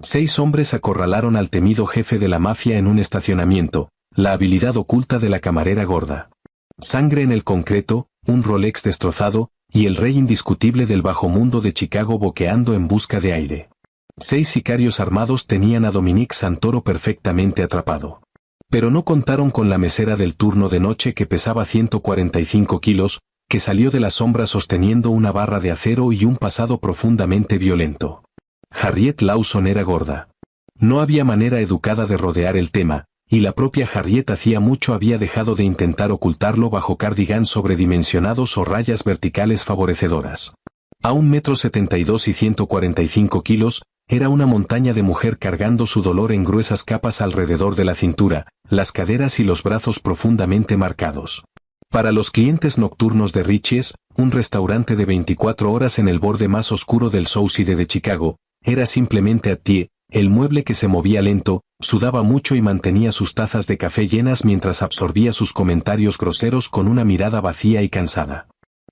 6 hombres acorralaron al temido jefe de la mafia en un estacionamiento, la habilidad oculta de la camarera gorda. Sangre en el concreto, un Rolex destrozado, y el rey indiscutible del bajo mundo de Chicago boqueando en busca de aire. 6 sicarios armados tenían a Dominique Santoro perfectamente atrapado. Pero no contaron con la mesera del turno de noche que pesaba 145 kilos, que salió de la sombra sosteniendo una barra de acero y un pasado profundamente violento. Harriet Lawson era gorda. No había manera educada de rodear el tema, y la propia Harriet hacía mucho había dejado de intentar ocultarlo bajo cardigans sobredimensionados o rayas verticales favorecedoras. A 1,72 m y 145 kilos, era una montaña de mujer cargando su dolor en gruesas capas alrededor de la cintura, las caderas y los brazos profundamente marcados. Para los clientes nocturnos de Richie's, un restaurante de 24 horas en el borde más oscuro del South Side de Chicago, era simplemente Attie, el mueble que se movía lento, sudaba mucho y mantenía sus tazas de café llenas mientras absorbía sus comentarios groseros con una mirada vacía y cansada.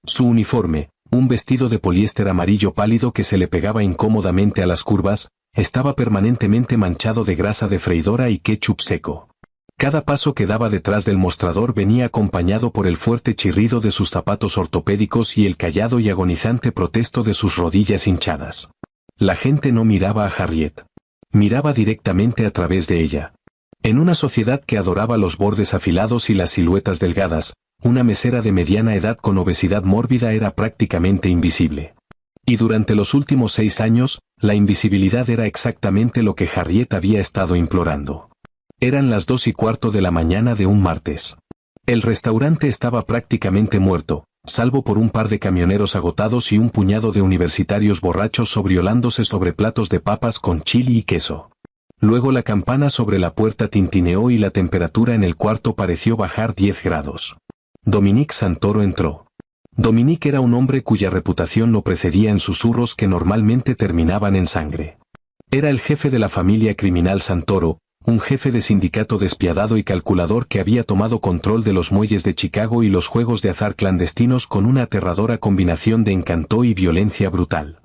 Su uniforme, un vestido de poliéster amarillo pálido que se le pegaba incómodamente a las curvas, estaba permanentemente manchado de grasa de freidora y ketchup seco. Cada paso que daba detrás del mostrador venía acompañado por el fuerte chirrido de sus zapatos ortopédicos y el callado y agonizante protesto de sus rodillas hinchadas. La gente no miraba a Harriet. Miraba directamente a través de ella. En una sociedad que adoraba los bordes afilados y las siluetas delgadas, una mesera de mediana edad con obesidad mórbida era prácticamente invisible. Y durante los últimos 6 años, la invisibilidad era exactamente lo que Harriet había estado implorando. Eran las 2:15 de la mañana de un martes. El restaurante estaba prácticamente muerto, salvo por un par de camioneros agotados y un puñado de universitarios borrachos sobriolándose sobre platos de papas con chili y queso. Luego la campana sobre la puerta tintineó y la temperatura en el cuarto pareció bajar 10 grados. Dominique Santoro entró. Dominique era un hombre cuya reputación lo precedía en susurros que normalmente terminaban en sangre. Era el jefe de la familia criminal Santoro, un jefe de sindicato despiadado y calculador que había tomado control de los muelles de Chicago y los juegos de azar clandestinos con una aterradora combinación de encanto y violencia brutal.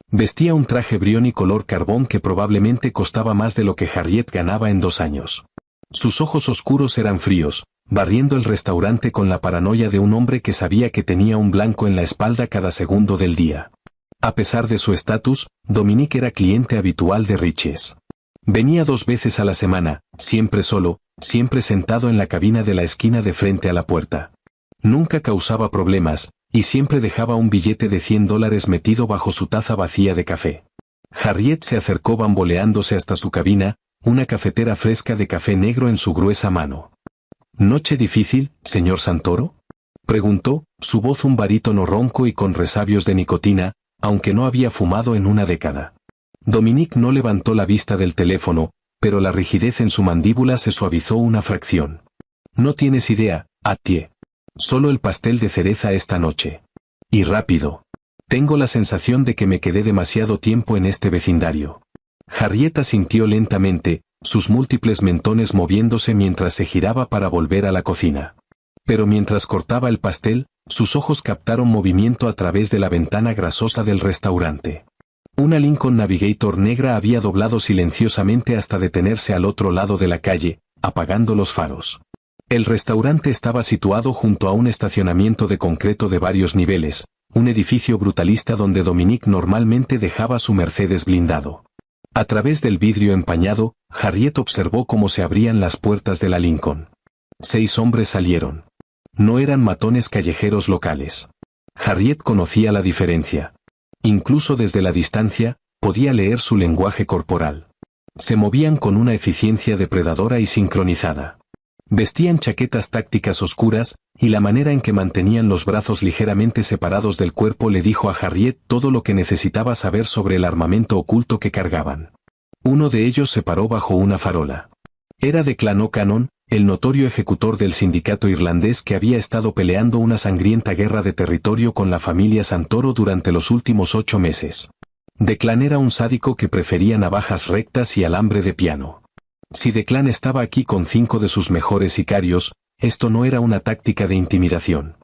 Vestía un traje brioni color carbón que probablemente costaba más de lo que Harriet ganaba en 2 años. Sus ojos oscuros eran fríos, barriendo el restaurante con la paranoia de un hombre que sabía que tenía un blanco en la espalda cada segundo del día. A pesar de su estatus, Dominique era cliente habitual de Richie's. Venía 2 veces a la semana, siempre solo, siempre sentado en la cabina de la esquina de frente a la puerta. Nunca causaba problemas, y siempre dejaba un billete de $100 metido bajo su taza vacía de café. Harriet se acercó bamboleándose hasta su cabina, una cafetera fresca de café negro en su gruesa mano. ¿Noche difícil, señor Santoro?, preguntó, su voz un barítono ronco y con resabios de nicotina, aunque no había fumado en una década. Dominique no levantó la vista del teléfono, pero la rigidez en su mandíbula se suavizó una fracción. No tienes idea, Attie. Solo el pastel de cereza esta noche. Y rápido. Tengo la sensación de que me quedé demasiado tiempo en este vecindario. Harriet asintió lentamente, sus múltiples mentones moviéndose mientras se giraba para volver a la cocina. Pero mientras cortaba el pastel, sus ojos captaron movimiento a través de la ventana grasosa del restaurante. Una Lincoln Navigator negra había doblado silenciosamente hasta detenerse al otro lado de la calle, apagando los faros. El restaurante estaba situado junto a un estacionamiento de concreto de varios niveles, un edificio brutalista donde Dominique normalmente dejaba su Mercedes blindado. A través del vidrio empañado, Harriet observó cómo se abrían las puertas de la Lincoln. 6 hombres salieron. No eran matones callejeros locales. Harriet conocía la diferencia. Incluso desde la distancia, podía leer su lenguaje corporal. Se movían con una eficiencia depredadora y sincronizada. Vestían chaquetas tácticas oscuras, y la manera en que mantenían los brazos ligeramente separados del cuerpo le dijo a Harriet todo lo que necesitaba saber sobre el armamento oculto que cargaban. Uno de ellos se paró bajo una farola. Era Declan O'Cannon, el notorio ejecutor del sindicato irlandés que había estado peleando una sangrienta guerra de territorio con la familia Santoro durante los últimos 8 meses. Declan era un sádico que prefería navajas rectas y alambre de piano. Si Declan estaba aquí con 5 de sus mejores sicarios, esto no era una táctica de intimidación.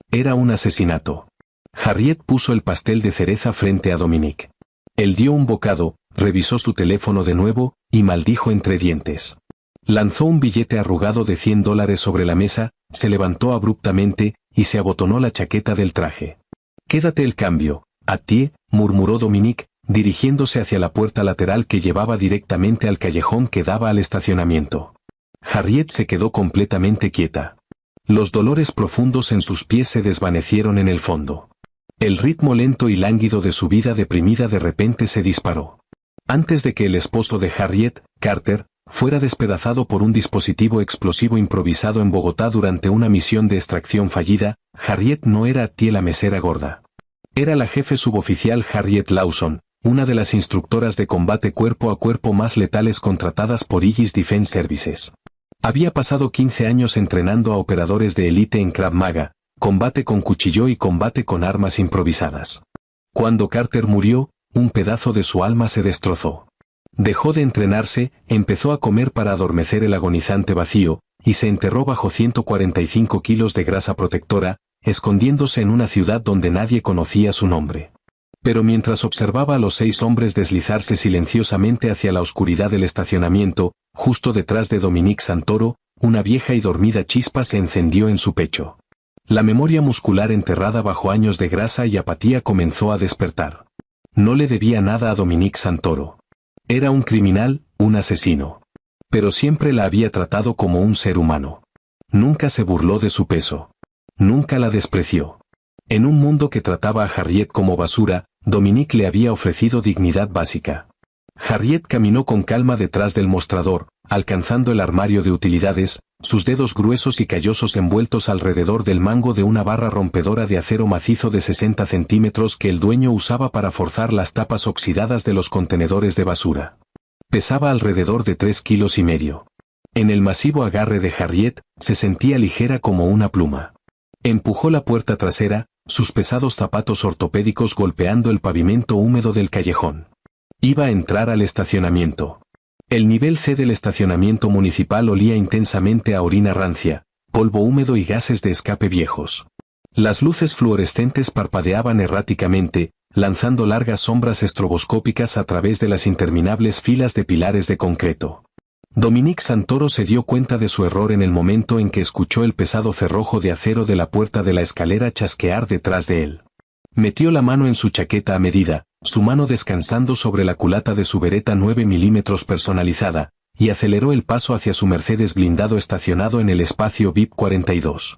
Era un asesinato. Harriet puso el pastel de cereza frente a Dominique. Él dio un bocado, revisó su teléfono de nuevo, y maldijo entre dientes. Lanzó un billete arrugado de $100 sobre la mesa, se levantó abruptamente, y se abotonó la chaqueta del traje. «Quédate el cambio, Attie», murmuró Dominique, dirigiéndose hacia la puerta lateral que llevaba directamente al callejón que daba al estacionamiento. Harriet se quedó completamente quieta. Los dolores profundos en sus pies se desvanecieron en el fondo. El ritmo lento y lánguido de su vida deprimida de repente se disparó. Antes de que el esposo de Harriet, Carter, fuera despedazado por un dispositivo explosivo improvisado en Bogotá durante una misión de extracción fallida, Harriet no era Attie la mesera gorda. Era la jefe suboficial Harriet Lawson, una de las instructoras de combate cuerpo a cuerpo más letales contratadas por Aegis Defense Services. Había pasado 15 años entrenando a operadores de élite en Krav Maga, combate con cuchillo y combate con armas improvisadas. Cuando Carter murió, un pedazo de su alma se destrozó. Dejó de entrenarse, empezó a comer para adormecer el agonizante vacío, y se enterró bajo 145 kilos de grasa protectora, escondiéndose en una ciudad donde nadie conocía su nombre. Pero mientras observaba a los 6 hombres deslizarse silenciosamente hacia la oscuridad del estacionamiento, justo detrás de Dominique Santoro, una vieja y dormida chispa se encendió en su pecho. La memoria muscular enterrada bajo años de grasa y apatía comenzó a despertar. No le debía nada a Dominique Santoro. Era un criminal, un asesino. Pero siempre la había tratado como un ser humano. Nunca se burló de su peso. Nunca la despreció. En un mundo que trataba a Harriet como basura, Dominique le había ofrecido dignidad básica. Harriet caminó con calma detrás del mostrador, alcanzando el armario de utilidades, sus dedos gruesos y callosos envueltos alrededor del mango de una barra rompedora de acero macizo de 60 centímetros que el dueño usaba para forzar las tapas oxidadas de los contenedores de basura. Pesaba alrededor de 3,5 kilos. En el masivo agarre de Harriet, se sentía ligera como una pluma. Empujó la puerta trasera, sus pesados zapatos ortopédicos golpeando el pavimento húmedo del callejón. Iba a entrar al estacionamiento. El nivel C del estacionamiento municipal olía intensamente a orina rancia, polvo húmedo y gases de escape viejos. Las luces fluorescentes parpadeaban erráticamente, lanzando largas sombras estroboscópicas a través de las interminables filas de pilares de concreto. Dominique Santoro se dio cuenta de su error en el momento en que escuchó el pesado cerrojo de acero de la puerta de la escalera chasquear detrás de él. Metió la mano en su chaqueta a medida, su mano descansando sobre la culata de su Beretta 9 mm personalizada, y aceleró el paso hacia su Mercedes blindado estacionado en el espacio VIP 42.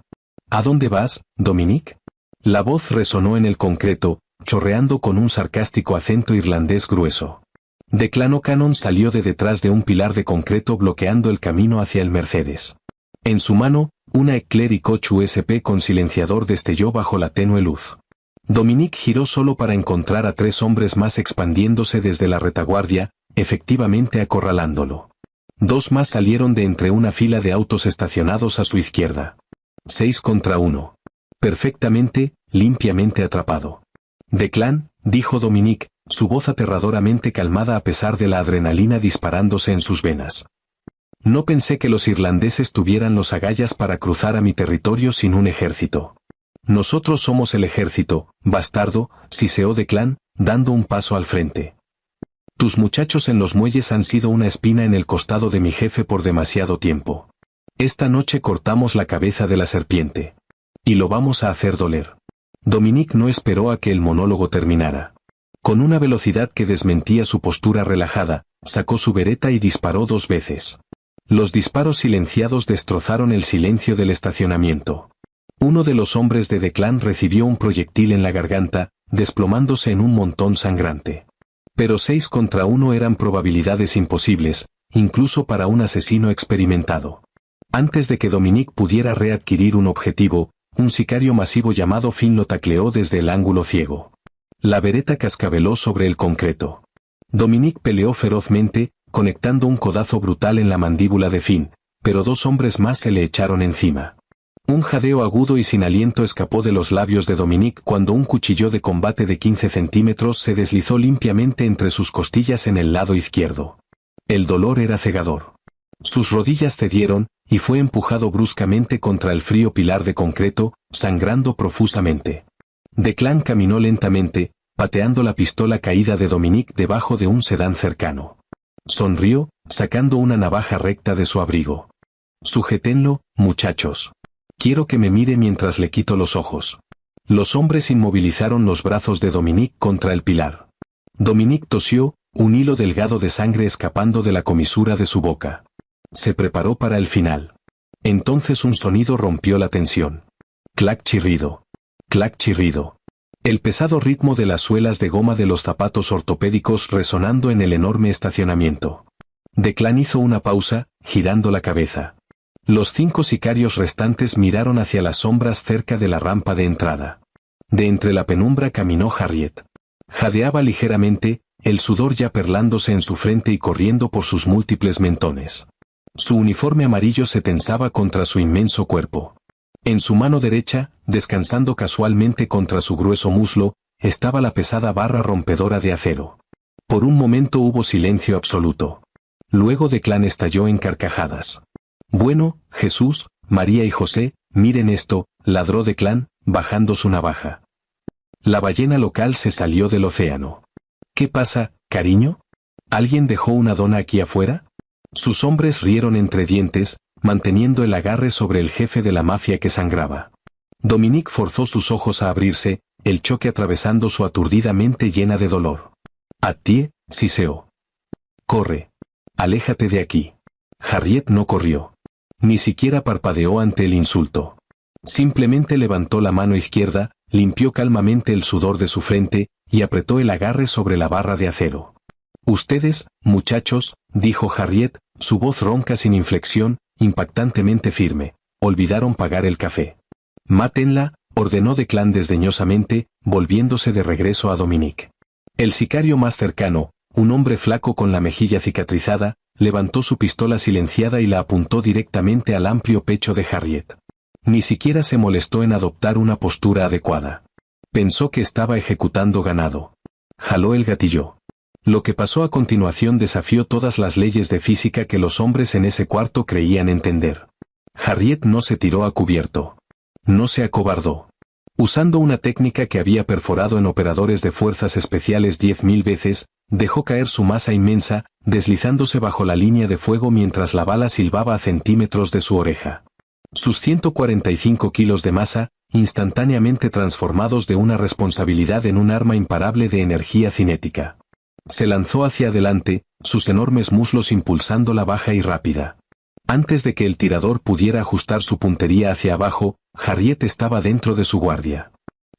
¿A dónde vas, Dominique? La voz resonó en el concreto, chorreando con un sarcástico acento irlandés grueso. Declan O'Cannon salió de detrás de un pilar de concreto bloqueando el camino hacia el Mercedes. En su mano, una Eclair y Koch USP con silenciador destelló bajo la tenue luz. Dominique giró solo para encontrar a 3 hombres más expandiéndose desde la retaguardia, efectivamente acorralándolo. 2 más salieron de entre una fila de autos estacionados a su izquierda. 6 contra 1. Perfectamente, limpiamente atrapado. Declan, dijo Dominique, su voz aterradoramente calmada a pesar de la adrenalina disparándose en sus venas. No pensé que los irlandeses tuvieran los agallas para cruzar a mi territorio sin un ejército. Nosotros somos el ejército, bastardo, siseó Declan, dando un paso al frente. Tus muchachos en los muelles han sido una espina en el costado de mi jefe por demasiado tiempo. Esta noche cortamos la cabeza de la serpiente. Y lo vamos a hacer doler. Dominique no esperó a que el monólogo terminara. Con una velocidad que desmentía su postura relajada, sacó su Beretta y disparó 2 veces. Los disparos silenciados destrozaron el silencio del estacionamiento. Uno de los hombres de Declan recibió un proyectil en la garganta, desplomándose en un montón sangrante. Pero 6 contra 1 eran probabilidades imposibles, incluso para un asesino experimentado. Antes de que Dominique pudiera readquirir un objetivo, un sicario masivo llamado Finn lo tacleó desde el ángulo ciego. La Beretta cascabeló sobre el concreto. Dominique peleó ferozmente, conectando un codazo brutal en la mandíbula de Finn, pero 2 hombres más se le echaron encima. Un jadeo agudo y sin aliento escapó de los labios de Dominique cuando un cuchillo de combate de 15 centímetros se deslizó limpiamente entre sus costillas en el lado izquierdo. El dolor era cegador. Sus rodillas cedieron, y fue empujado bruscamente contra el frío pilar de concreto, sangrando profusamente. Declan caminó lentamente, pateando la pistola caída de Dominique debajo de un sedán cercano. Sonrió, sacando una navaja recta de su abrigo. Sujétenlo, muchachos. Quiero que me mire mientras le quito los ojos. Los hombres inmovilizaron los brazos de Dominique contra el pilar. Dominique tosió, un hilo delgado de sangre escapando de la comisura de su boca. Se preparó para el final. Entonces un sonido rompió la tensión. Clac chirrido. Clac chirrido. El pesado ritmo de las suelas de goma de los zapatos ortopédicos resonando en el enorme estacionamiento. Declan hizo una pausa, girando la cabeza. Los 5 sicarios restantes miraron hacia las sombras cerca de la rampa de entrada. De entre la penumbra caminó Harriet. Jadeaba ligeramente, el sudor ya perlándose en su frente y corriendo por sus múltiples mentones. Su uniforme amarillo se tensaba contra su inmenso cuerpo. En su mano derecha, descansando casualmente contra su grueso muslo, estaba la pesada barra rompedora de acero. Por un momento hubo silencio absoluto. Luego Declan estalló en carcajadas. «Bueno, Jesús, María y José, miren esto», ladró Declan, bajando su navaja. La ballena local se salió del océano. «¿Qué pasa, cariño? ¿Alguien dejó una dona aquí afuera?» Sus hombres rieron entre dientes, manteniendo el agarre sobre el jefe de la mafia que sangraba. Dominique forzó sus ojos a abrirse, el choque atravesando su aturdida mente llena de dolor. «Atie», siseó. «Corre. Aléjate de aquí». Harriet no corrió. Ni siquiera parpadeó ante el insulto. Simplemente levantó la mano izquierda, limpió calmamente el sudor de su frente, y apretó el agarre sobre la barra de acero. «Ustedes, muchachos», dijo Harriet, su voz ronca sin inflexión, impactantemente firme, «olvidaron pagar el café». «Mátenla», ordenó Declan desdeñosamente, volviéndose de regreso a Dominique. El sicario más cercano, un hombre flaco con la mejilla cicatrizada, levantó su pistola silenciada y la apuntó directamente al amplio pecho de Harriet. Ni siquiera se molestó en adoptar una postura adecuada. Pensó que estaba ejecutando ganado. Jaló el gatillo. Lo que pasó a continuación desafió todas las leyes de física que los hombres en ese cuarto creían entender. Harriet no se tiró a cubierto. No se acobardó. Usando una técnica que había perforado en operadores de fuerzas especiales 10.000 veces, dejó caer su masa inmensa, deslizándose bajo la línea de fuego mientras la bala silbaba a centímetros de su oreja. Sus 145 kilos de masa, instantáneamente transformados de una responsabilidad en un arma imparable de energía cinética. Se lanzó hacia adelante, sus enormes muslos impulsándola baja y rápida. Antes de que el tirador pudiera ajustar su puntería hacia abajo, Harriet estaba dentro de su guardia.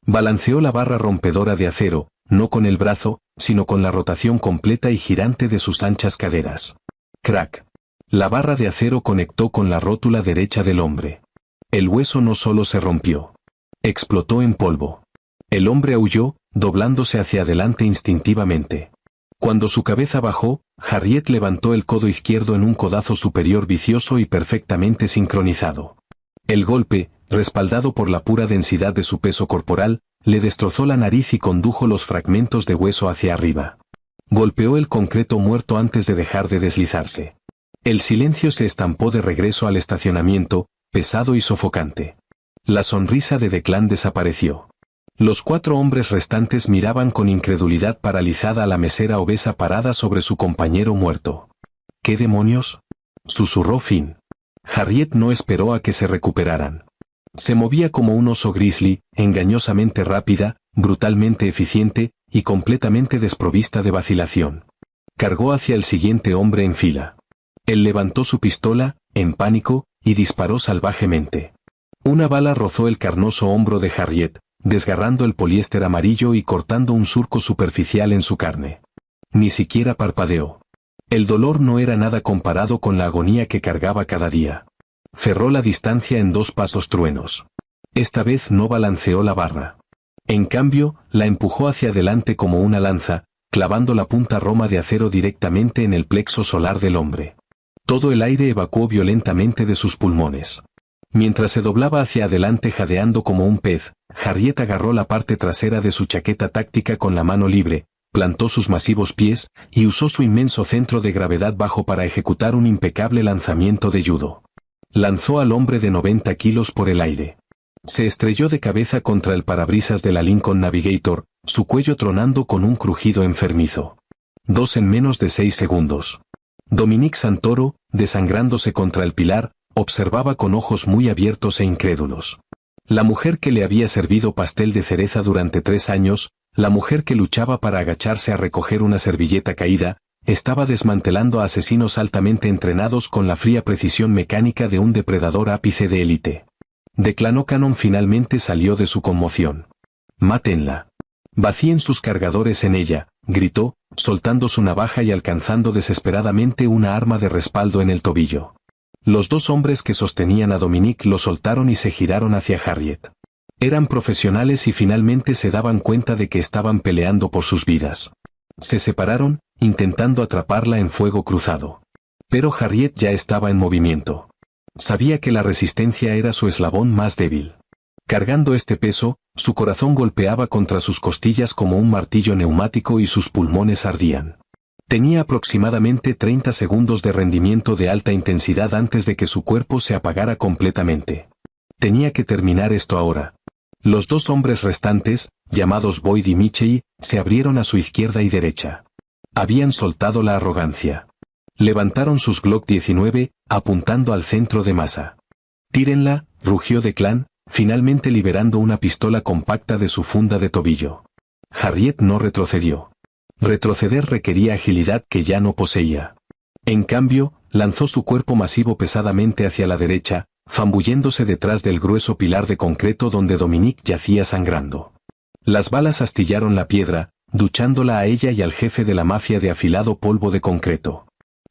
Balanceó la barra rompedora de acero, no con el brazo, sino con la rotación completa y girante de sus anchas caderas. Crack. La barra de acero conectó con la rótula derecha del hombre. El hueso no solo se rompió. Explotó en polvo. El hombre aulló, doblándose hacia adelante instintivamente. Cuando su cabeza bajó, Harriet levantó el codo izquierdo en un codazo superior vicioso y perfectamente sincronizado. El golpe, respaldado por la pura densidad de su peso corporal, le destrozó la nariz y condujo los fragmentos de hueso hacia arriba. Golpeó el concreto muerto antes de dejar de deslizarse. El silencio se estampó de regreso al estacionamiento, pesado y sofocante. La sonrisa de Declan desapareció. Los 4 hombres restantes miraban con incredulidad paralizada a la mesera obesa parada sobre su compañero muerto. «¿Qué demonios?», susurró Finn. Harriet no esperó a que se recuperaran. Se movía como un oso grizzly, engañosamente rápida, brutalmente eficiente, y completamente desprovista de vacilación. Cargó hacia el siguiente hombre en fila. Él levantó su pistola, en pánico, y disparó salvajemente. Una bala rozó el carnoso hombro de Harriet, desgarrando el poliéster amarillo y cortando un surco superficial en su carne. Ni siquiera parpadeó. El dolor no era nada comparado con la agonía que cargaba cada día. Cerró la distancia en 2 pasos truenos. Esta vez no balanceó la barra. En cambio, la empujó hacia adelante como una lanza, clavando la punta roma de acero directamente en el plexo solar del hombre. Todo el aire evacuó violentamente de sus pulmones. Mientras se doblaba hacia adelante jadeando como un pez, Harriet agarró la parte trasera de su chaqueta táctica con la mano libre, plantó sus masivos pies, y usó su inmenso centro de gravedad bajo para ejecutar un impecable lanzamiento de judo. Lanzó al hombre de 90 kilos por el aire. Se estrelló de cabeza contra el parabrisas de la Lincoln Navigator, su cuello tronando con un crujido enfermizo. 2 en menos de 6 segundos. Dominique Santoro, desangrándose contra el pilar, observaba con ojos muy abiertos e incrédulos. La mujer que le había servido pastel de cereza durante 3 años, la mujer que luchaba para agacharse a recoger una servilleta caída, estaba desmantelando a asesinos altamente entrenados con la fría precisión mecánica de un depredador ápice de élite. Declan O'Cannon finalmente salió de su conmoción. «Mátenla. Vacíen sus cargadores en ella», gritó, soltando su navaja y alcanzando desesperadamente una arma de respaldo en el tobillo. Los 2 hombres que sostenían a Dominique lo soltaron y se giraron hacia Harriet. Eran profesionales y finalmente se daban cuenta de que estaban peleando por sus vidas. Se separaron, intentando atraparla en fuego cruzado. Pero Harriet ya estaba en movimiento. Sabía que la resistencia era su eslabón más débil. Cargando este peso, su corazón golpeaba contra sus costillas como un martillo neumático y sus pulmones ardían. Tenía aproximadamente 30 segundos de rendimiento de alta intensidad antes de que su cuerpo se apagara completamente. Tenía que terminar esto ahora. Los 2 hombres restantes, llamados Boyd y Michei, se abrieron a su izquierda y derecha. Habían soltado la arrogancia. Levantaron sus Glock 19, apuntando al centro de masa. «Tírenla», rugió Declan, finalmente liberando una pistola compacta de su funda de tobillo. Harriet no retrocedió. Retroceder requería agilidad que ya no poseía. En cambio, lanzó su cuerpo masivo pesadamente hacia la derecha, zambulléndose detrás del grueso pilar de concreto donde Dominique yacía sangrando. Las balas astillaron la piedra, duchándola a ella y al jefe de la mafia de afilado polvo de concreto.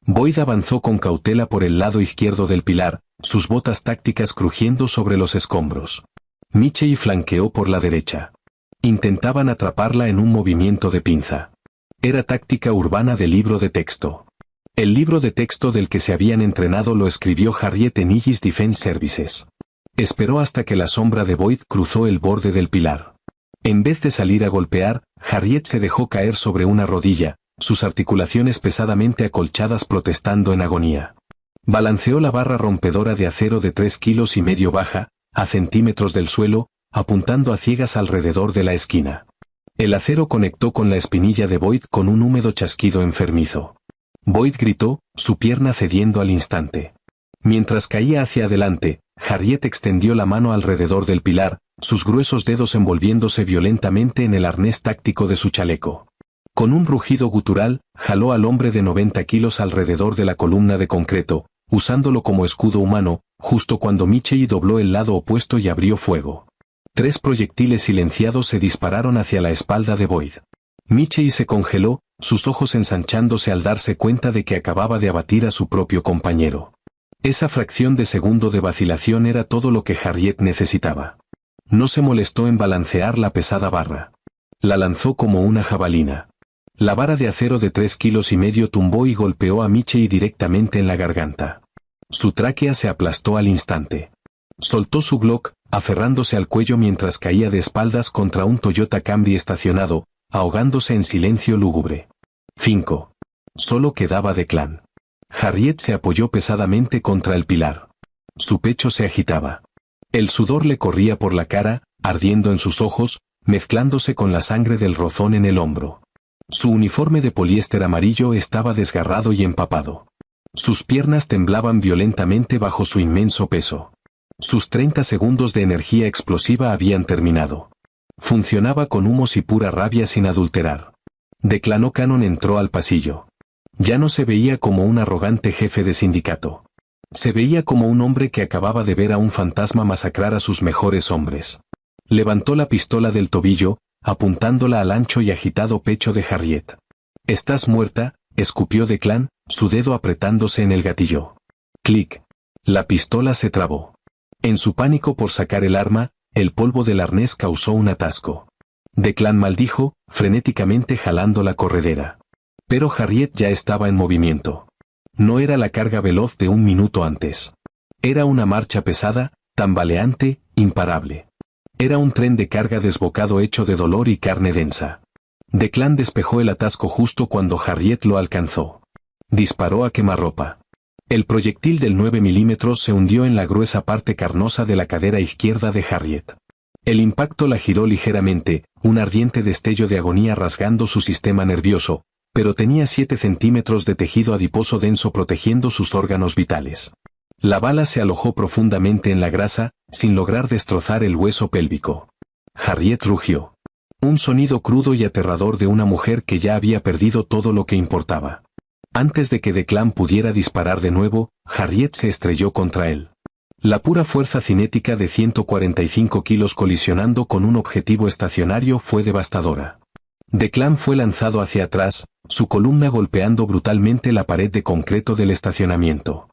Boyd avanzó con cautela por el lado izquierdo del pilar, sus botas tácticas crujiendo sobre los escombros. Michei flanqueó por la derecha. Intentaban atraparla en un movimiento de pinza. Era táctica urbana de libro de texto. El libro de texto del que se habían entrenado lo escribió Harriet en Aegis Defense Services. Esperó hasta que la sombra de Boyd cruzó el borde del pilar. En vez de salir a golpear, Harriet se dejó caer sobre una rodilla, sus articulaciones pesadamente acolchadas protestando en agonía. Balanceó la barra rompedora de acero de 3,5 kilos baja, a centímetros del suelo, apuntando a ciegas alrededor de la esquina. El acero conectó con la espinilla de Boyd con un húmedo chasquido enfermizo. Boyd gritó, su pierna cediendo al instante. Mientras caía hacia adelante, Harriet extendió la mano alrededor del pilar, sus gruesos dedos envolviéndose violentamente en el arnés táctico de su chaleco. Con un rugido gutural, jaló al hombre de 90 kilos alrededor de la columna de concreto, usándolo como escudo humano, justo cuando Michei dobló el lado opuesto y abrió fuego. 3 proyectiles silenciados se dispararon hacia la espalda de Boyd. Michei se congeló, sus ojos ensanchándose al darse cuenta de que acababa de abatir a su propio compañero. Esa fracción de segundo de vacilación era todo lo que Harriet necesitaba. No se molestó en balancear la pesada barra. La lanzó como una jabalina. La vara de acero de 3,5 kilos tumbó y golpeó a Michei directamente en la garganta. Su tráquea se aplastó al instante. Soltó su Glock, aferrándose al cuello mientras caía de espaldas contra un Toyota Camry estacionado, ahogándose en silencio lúgubre. 5. Solo quedaba Declan. Harriet se apoyó pesadamente contra el pilar. Su pecho se agitaba. El sudor le corría por la cara, ardiendo en sus ojos, mezclándose con la sangre del rozón en el hombro. Su uniforme de poliéster amarillo estaba desgarrado y empapado. Sus piernas temblaban violentamente bajo su inmenso peso. Sus 30 segundos de energía explosiva habían terminado. Funcionaba con humos y pura rabia sin adulterar. Declan O'Cannon entró al pasillo. Ya no se veía como un arrogante jefe de sindicato. Se veía como un hombre que acababa de ver a un fantasma masacrar a sus mejores hombres. Levantó la pistola del tobillo, apuntándola al ancho y agitado pecho de Harriet. «Estás muerta», escupió Declan, su dedo apretándose en el gatillo. Clic. La pistola se trabó. En su pánico por sacar el arma, el polvo del arnés causó un atasco. Declan maldijo, frenéticamente jalando la corredera. Pero Harriet ya estaba en movimiento. No era la carga veloz de un minuto antes. Era una marcha pesada, tambaleante, imparable. Era un tren de carga desbocado hecho de dolor y carne densa. Declan despejó el atasco justo cuando Harriet lo alcanzó. Disparó a quemarropa. El proyectil del 9 milímetros se hundió en la gruesa parte carnosa de la cadera izquierda de Harriet. El impacto la giró ligeramente, un ardiente destello de agonía rasgando su sistema nervioso, pero tenía 7 centímetros de tejido adiposo denso protegiendo sus órganos vitales. La bala se alojó profundamente en la grasa, sin lograr destrozar el hueso pélvico. Harriet rugió. Un sonido crudo y aterrador de una mujer que ya había perdido todo lo que importaba. Antes de que Declan pudiera disparar de nuevo, Harriet se estrelló contra él. La pura fuerza cinética de 145 kilos colisionando con un objetivo estacionario fue devastadora. Declan fue lanzado hacia atrás, su columna golpeando brutalmente la pared de concreto del estacionamiento.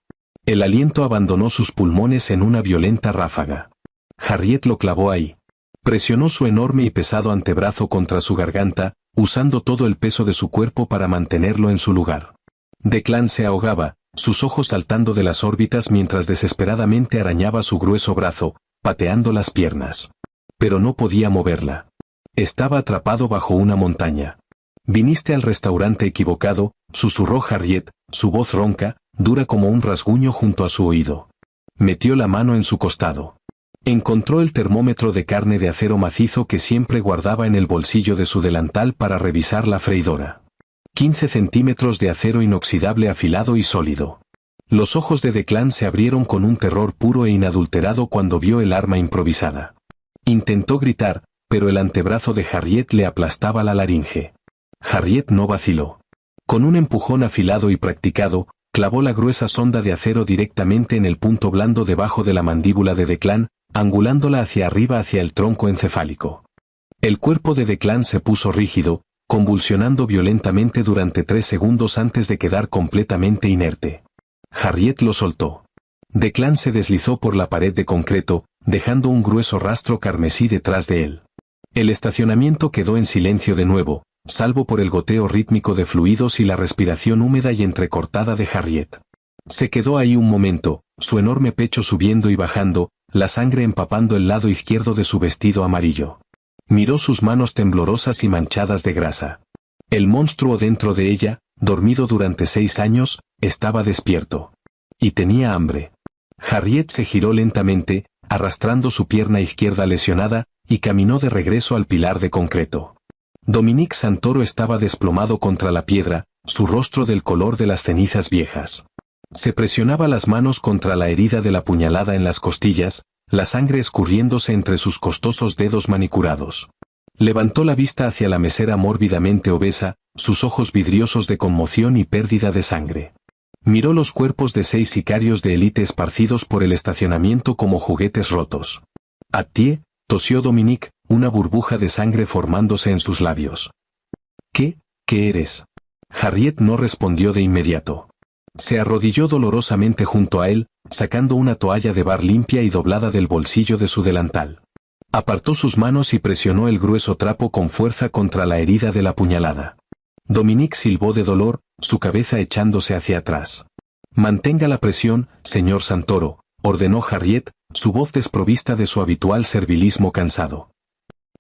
El aliento abandonó sus pulmones en una violenta ráfaga. Harriet lo clavó ahí. Presionó su enorme y pesado antebrazo contra su garganta, usando todo el peso de su cuerpo para mantenerlo en su lugar. Declan se ahogaba, sus ojos saltando de las órbitas mientras desesperadamente arañaba su grueso brazo, pateando las piernas. Pero no podía moverla. Estaba atrapado bajo una montaña. «Viniste al restaurante equivocado», susurró Harriet, su voz ronca, dura como un rasguño junto a su oído. Metió la mano en su costado. Encontró el termómetro de carne de acero macizo que siempre guardaba en el bolsillo de su delantal para revisar la freidora. 15 centímetros de acero inoxidable afilado y sólido. Los ojos de Declan se abrieron con un terror puro e inadulterado cuando vio el arma improvisada. Intentó gritar, pero el antebrazo de Harriet le aplastaba la laringe. Harriet no vaciló. Con un empujón afilado y practicado, clavó la gruesa sonda de acero directamente en el punto blando debajo de la mandíbula de Declan, angulándola hacia arriba hacia el tronco encefálico. El cuerpo de Declan se puso rígido, convulsionando violentamente durante 3 segundos antes de quedar completamente inerte. Harriet lo soltó. Declan se deslizó por la pared de concreto, dejando un grueso rastro carmesí detrás de él. El estacionamiento quedó en silencio de nuevo, salvo por el goteo rítmico de fluidos y la respiración húmeda y entrecortada de Harriet. Se quedó ahí un momento, su enorme pecho subiendo y bajando, la sangre empapando el lado izquierdo de su vestido amarillo. Miró sus manos temblorosas y manchadas de grasa. El monstruo dentro de ella, dormido durante 6 años, estaba despierto. Y tenía hambre. Harriet se giró lentamente, arrastrando su pierna izquierda lesionada, y caminó de regreso al pilar de concreto. Dominique Santoro estaba desplomado contra la piedra, su rostro del color de las cenizas viejas. Se presionaba las manos contra la herida de la puñalada en las costillas, la sangre escurriéndose entre sus costosos dedos manicurados. Levantó la vista hacia la mesera mórbidamente obesa, sus ojos vidriosos de conmoción y pérdida de sangre. Miró los cuerpos de 6 sicarios de élite esparcidos por el estacionamiento como juguetes rotos. «Atie», tosió Dominique, una burbuja de sangre formándose en sus labios. «¿Qué eres?» Harriet no respondió de inmediato. Se arrodilló dolorosamente junto a él, sacando una toalla de bar limpia y doblada del bolsillo de su delantal. Apartó sus manos y presionó el grueso trapo con fuerza contra la herida de la puñalada. Dominique silbó de dolor, su cabeza echándose hacia atrás. «Mantenga la presión, señor Santoro», ordenó Harriet, su voz desprovista de su habitual servilismo cansado.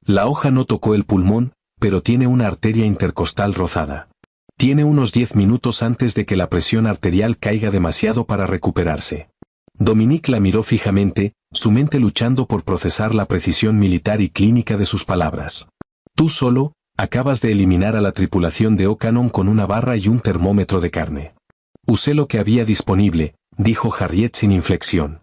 «La hoja no tocó el pulmón, pero tiene una arteria intercostal rozada. Tiene unos 10 minutos antes de que la presión arterial caiga demasiado para recuperarse». Dominique la miró fijamente, su mente luchando por procesar la precisión militar y clínica de sus palabras. «Tú solo, acabas de eliminar a la tripulación de O'Cannon con una barra y un termómetro de carne». «Usé lo que había disponible», dijo Harriet sin inflexión.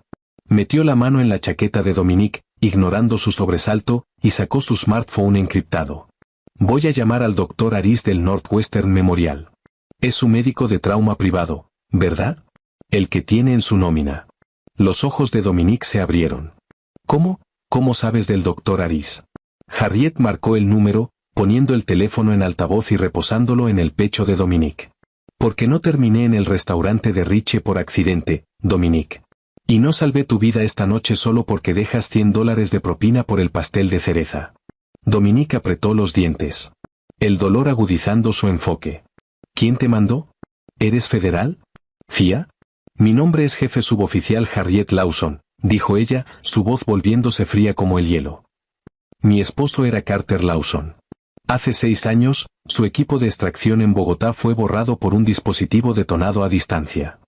Metió la mano en la chaqueta de Dominique, ignorando su sobresalto, y sacó su smartphone encriptado. «Voy a llamar al Dr. Aris del Northwestern Memorial. Es su médico de trauma privado, ¿verdad? El que tiene en su nómina». Los ojos de Dominique se abrieron. «¿Cómo? ¿Cómo sabes del Dr. Aris?» Harriet marcó el número, poniendo el teléfono en altavoz y reposándolo en el pecho de Dominique. «Porque no terminé en el restaurante de Richie por accidente, Dominique. Y no salvé tu vida esta noche solo porque dejas $100 de propina por el pastel de cereza». Dominique apretó los dientes. El dolor agudizando su enfoque. «¿Quién te mandó? ¿Eres federal? ¿FIA?» «Mi nombre es jefe suboficial Harriet Lawson», dijo ella, su voz volviéndose fría como el hielo. «Mi esposo era Carter Lawson. Hace 6 años, su equipo de extracción en Bogotá fue borrado por un dispositivo detonado a distancia.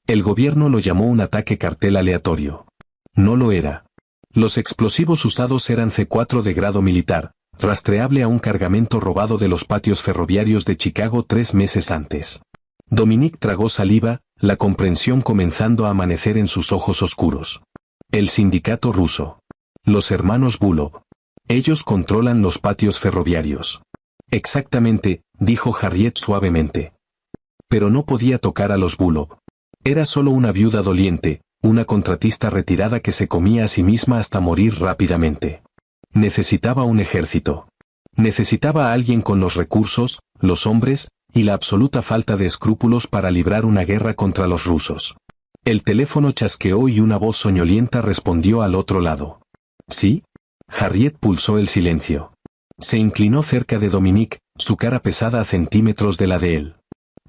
El gobierno lo llamó un ataque cartel aleatorio. No lo era. Los explosivos usados eran C4 de grado militar, rastreable a un cargamento robado de los patios ferroviarios de Chicago 3 meses antes. Dominique tragó saliva, la comprensión comenzando a amanecer en sus ojos oscuros. El sindicato ruso. Los hermanos Bulov. Ellos controlan los patios ferroviarios. Exactamente, dijo Harriet suavemente. Pero no podía tocar a los Bulov. Era solo una viuda doliente, una contratista retirada que se comía a sí misma hasta morir rápidamente. Necesitaba un ejército. Necesitaba a alguien con los recursos, los hombres, y la absoluta falta de escrúpulos para librar una guerra contra los rusos. El teléfono chasqueó y una voz soñolienta respondió al otro lado. ¿Sí? Harriet pulsó el silencio. Se inclinó cerca de Dominique, su cara pesada a centímetros de la de él.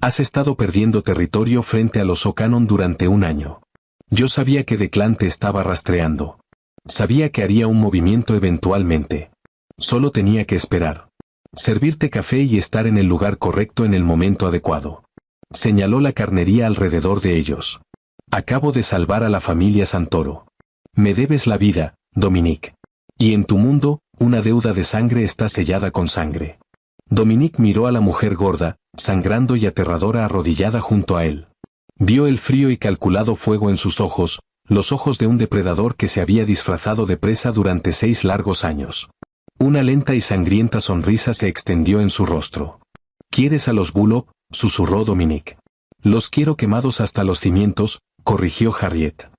Has estado perdiendo territorio frente a los O'Cannon durante un año. Yo sabía que Declan te estaba rastreando. Sabía que haría un movimiento eventualmente. Solo tenía que esperar. Servirte café y estar en el lugar correcto en el momento adecuado. Señaló la carnería alrededor de ellos. Acabo de salvar a la familia Santoro. Me debes la vida, Dominique. Y en tu mundo, una deuda de sangre está sellada con sangre. Dominique miró a la mujer gorda, sangrando y aterradora arrodillada junto a él. Vio el frío y calculado fuego en sus ojos, los ojos de un depredador que se había disfrazado de presa durante 6 largos años. Una lenta y sangrienta sonrisa se extendió en su rostro. ¿Quieres a los Bulov?, susurró Dominique. Los quiero quemados hasta los cimientos, corrigió Harriet.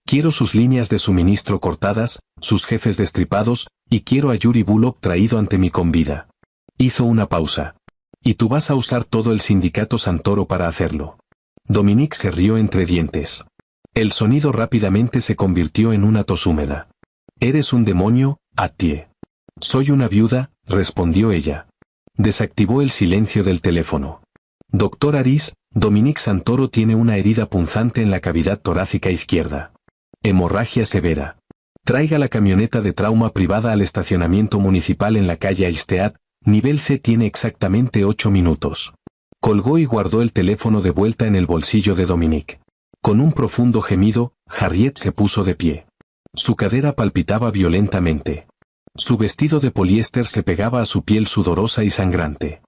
Quiero sus líneas de suministro cortadas, sus jefes destripados, y quiero a Yuri Bulov traído ante mí con vida. Hizo una pausa. Y tú vas a usar todo el sindicato Santoro para hacerlo. Dominique se rió entre dientes. El sonido rápidamente se convirtió en una tos húmeda. Eres un demonio, Attie. Soy una viuda, respondió ella. Desactivó el silencio del teléfono. Doctor Aris, Dominique Santoro tiene una herida punzante en la cavidad torácica izquierda. Hemorragia severa. Traiga la camioneta de trauma privada al estacionamiento municipal en la calle Eistead, nivel C. Tiene exactamente 8 minutos. Colgó y guardó el teléfono de vuelta en el bolsillo de Dominique. Con un profundo gemido, Harriet se puso de pie. Su cadera palpitaba violentamente. Su vestido de poliéster se pegaba a su piel sudorosa y sangrante.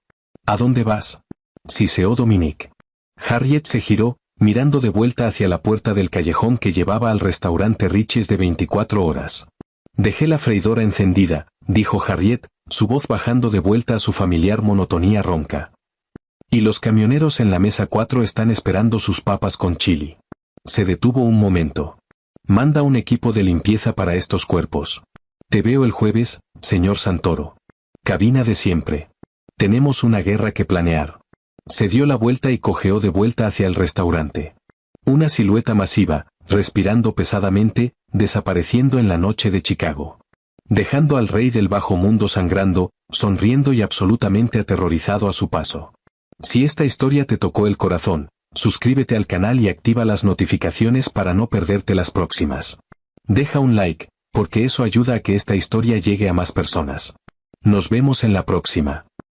¿A dónde vas?, siseó Dominique. Harriet se giró, mirando de vuelta hacia la puerta del callejón que llevaba al restaurante Riches de 24 horas. Dejé la freidora encendida, dijo Harriet, su voz bajando de vuelta a su familiar monotonía ronca. Y los camioneros en la mesa 4 están esperando sus papas con chili. Se detuvo un momento. Manda un equipo de limpieza para estos cuerpos. Te veo el jueves, señor Santoro. Cabina de siempre. Tenemos una guerra que planear. Se dio la vuelta y cojeó de vuelta hacia el restaurante. Una silueta masiva, respirando pesadamente, desapareciendo en la noche de Chicago. Dejando al rey del bajo mundo sangrando, sonriendo y absolutamente aterrorizado a su paso. Si esta historia te tocó el corazón, suscríbete al canal y activa las notificaciones para no perderte las próximas. Deja un like, porque eso ayuda a que esta historia llegue a más personas. Nos vemos en la próxima.